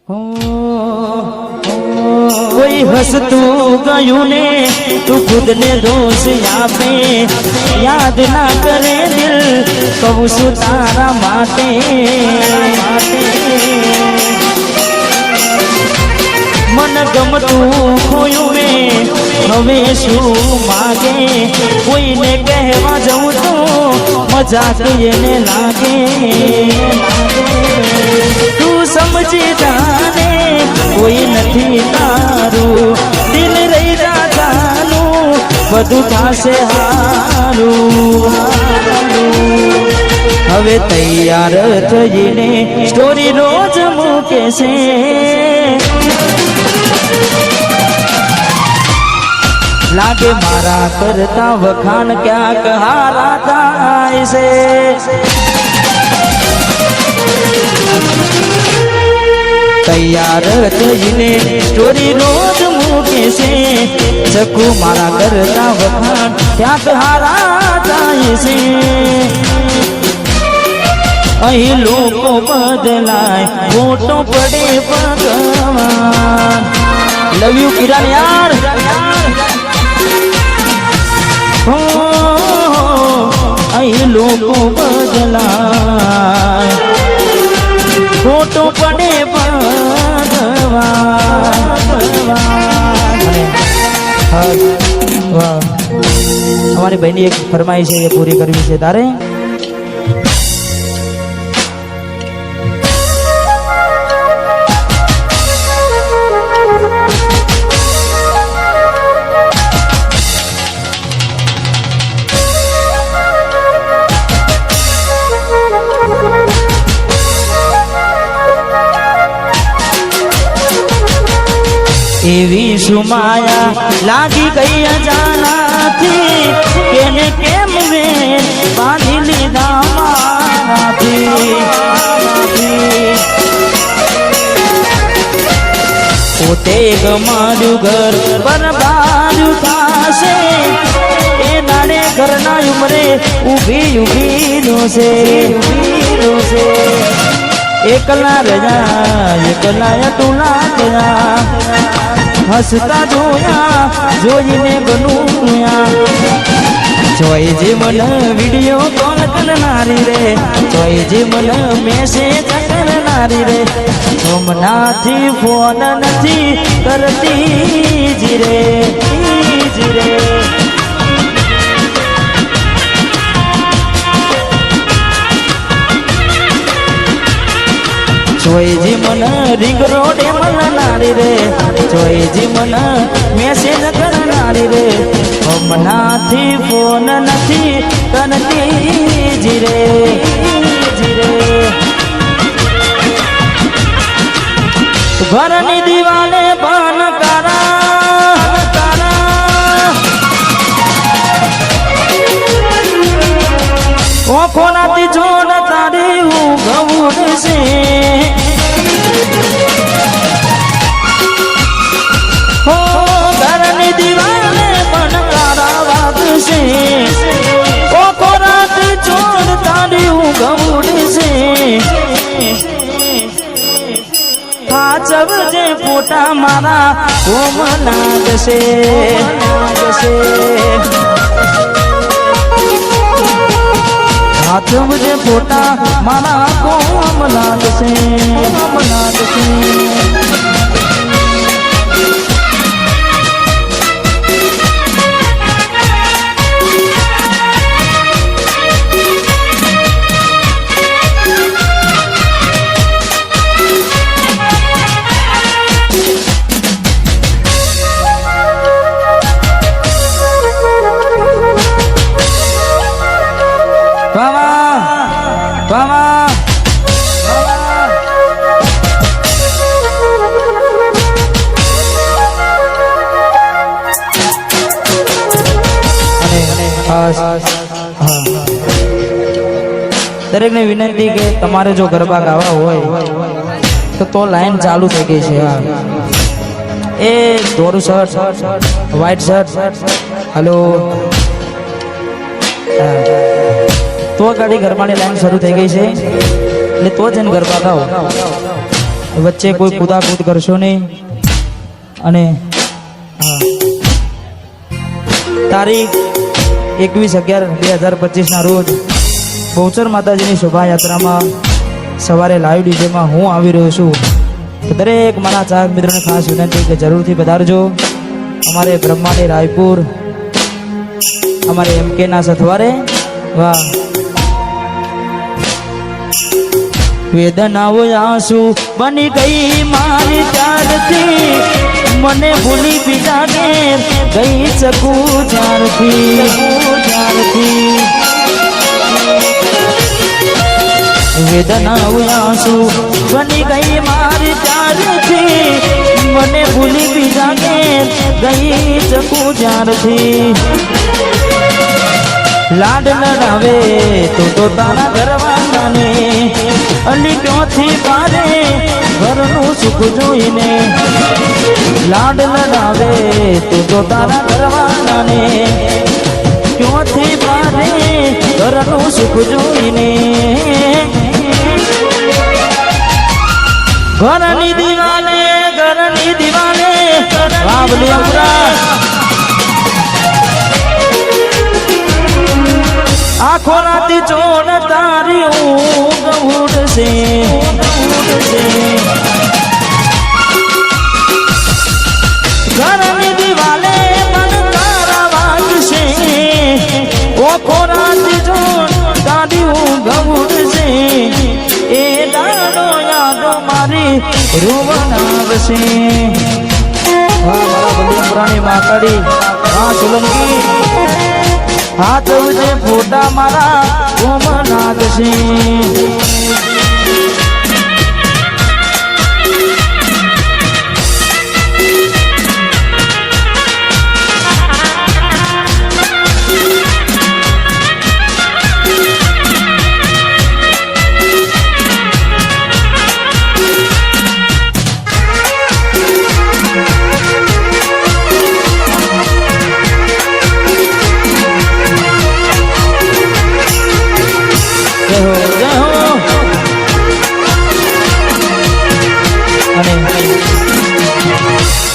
कोई हंसतू गयू ने तू खुद ने दोष आपे याद ना करे दिल कहू सु तारा माटे मन गमतू खोयू में हवे शू मागे कोई ने कहवा जाऊं तो मजाक ये लागे तू समझी जाने कोई नहीं तारू दिल रही जानु बधु थासे हारू हवे तैयार थईने स्टोरी रोज मूके से लागे मारा करता वखान क्या कहारा था इसे तैयार थईने स्टोरी रोज मूके से चकू मारा करता वखान क्या कहारा था इसे अही लोको बदलाय फोटो पड़े भगवान लव यू किरण यार अही लोको बदलाय फोटो पड़े भगवान हमारी बहनी एक फरमाइश है ये पूरी करवी से तारे एवी सुमाया लागी गई अजाना थी केने केम में बांधी लीधा मारा थी पोते गमारू घर बर्बाद थासे ए नाड़े घरना उमरे उभी उभी रोसे एकला रजा एकला टोला गया हसता जोया जोईने बनूया जोई जी मन वीडियो कॉल करनारी रे जोई जी मन मैसेज करनारी रे हमनाथी फोन नथी करती जी रे जोई जी मन रिंग रोडे मन नारी रे जोई जी मन मैसेज करनारी रे हमनाथी फोन नथी करती जी रे घरनी दीवाले बन करा ओ खोनाती जोड़ तारी हूँ गवुड़ से हो घरनी दीवाने बन कारावाग से ओ खोनाती जोड़ तारी हूँ गवुड़ से पाचव जे फोटा मारा कोमनाग से हाथ मुझे फोटा मारा कोमनाग से दरेक ने विनंती के तमारे जो गरबा गावा होय तो लाइन चालू थई गई छे ए धोरू शर्ट व्हाइट शर्ट हेलो तो गाड़ी गरबानी लाइन शुरू थई गई छे એટલે તો જ એને ગરબા ગાઓ વચ્ચે કોઈ કૂદાકૂદ કરશો નહીં. અને તારીખ 21/11/2025 ના રોજ બહુચર માતાજીની શોભાયાત્રામાં સવારે લાઈવ ડીજેમાં હું આવી રહ્યો છું. દરેક મારા ચાહક મિત્રોને ખાસ વિનંતી કે જરૂરથી પધારજો. અમારે બ્રહ્માણી રાયપુર અમારે MK ના સથવારે. વાહ વેદનાઓ આંસુ બની ગઈ મારી ત્યારથી, મને ભૂલી બીજા ઘેર ગઈ શકું જ્યારથી. વેદનાઓ આંસુ બની ગઈ મારી ત્યારથી, મને ભૂલી બીજા ઘેર ગઈ શકું જ્યારથી. લાડ લડાવે તો તારા ઘરવાળાને અલી ક્યોથી પારે ઘરનું સુખ જોઈને. લાડ લડાવે તો તારા ઘરવાળાને ક્યોથી પારે ઘરનું સુખ જોઈને. ઘરની દિવાલે વાવલી અમરા આખો રાતી ચોડ તારી ઊંઘ ઉડશે. ઘરની દિવાલે મન તારા વાગશે, આખો રાતી ચોડ તારી ઊંઘ ઉડશે. એ દાડો યાદો મારી રોવન આવશે. મારા બલિપુરાની માતાડી હા સોલંકી હાથ ઉજે ફોટા મારા ઓમ નાગશે.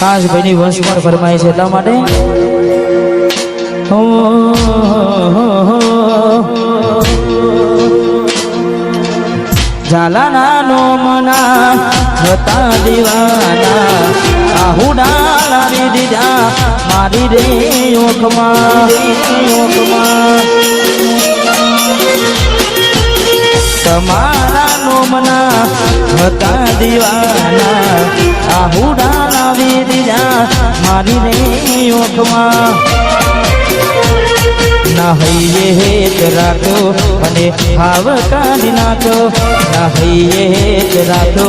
ખાસ ભાઈની વંશ પણ ફરમાય છે એટલા માટે. ઝાલાના નોમના હતા દીવાના, આહુડા લાવી દીધા મારી રે ઓખમાં. તમારા નોમના હતા દીવાના, આહુડા લાવી દીધા મારી રે ઓખમાં. ના હૈયે હેત રાખો મને હાવ કાઢી નાખો, ના હૈયે હેત રાખો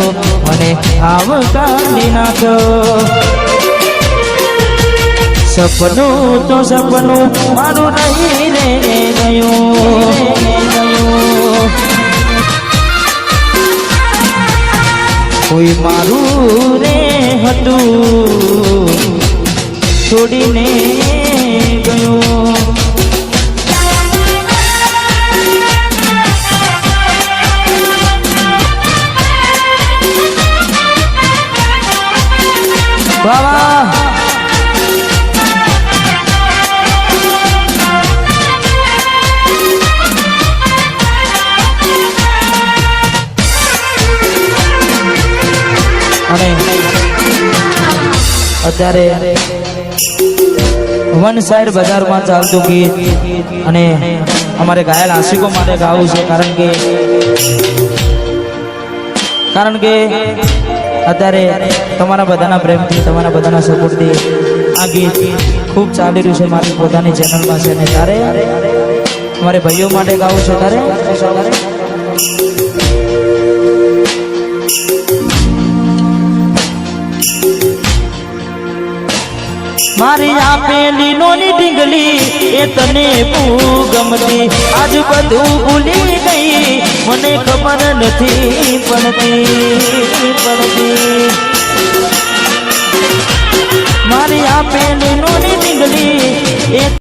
મને હાવ કાઢી નાખો. સપનું તો સપનું મારું નહીં રે ગયું. કોઈ મારું રે હતું છોડીને ગયું. વાહ અને અત્યારે વન સાઈડ બજારમાં ચાલતું ગીત અને અમારે ઘાયલ આશિકો માટે ગાવું છે. કારણ કે અત્યારે તમારા બધાના પ્રેમથી, તમારા બધાના સપોર્ટથી આ ગીત ખૂબ ચાલી રહ્યું છે મારી પોતાની ચેનલમાં છે. અને ત્યારે અમારે ભાઈઓ માટે ગાવું છે. ત્યારે મારી આપેલી નોની ઢીંગલી એ તને બહુ ગમતી, આજ બધું ભૂલી ગઈ મને ખબર નથી પડતી. મારી આપેલી નોની ઢીંગલી એ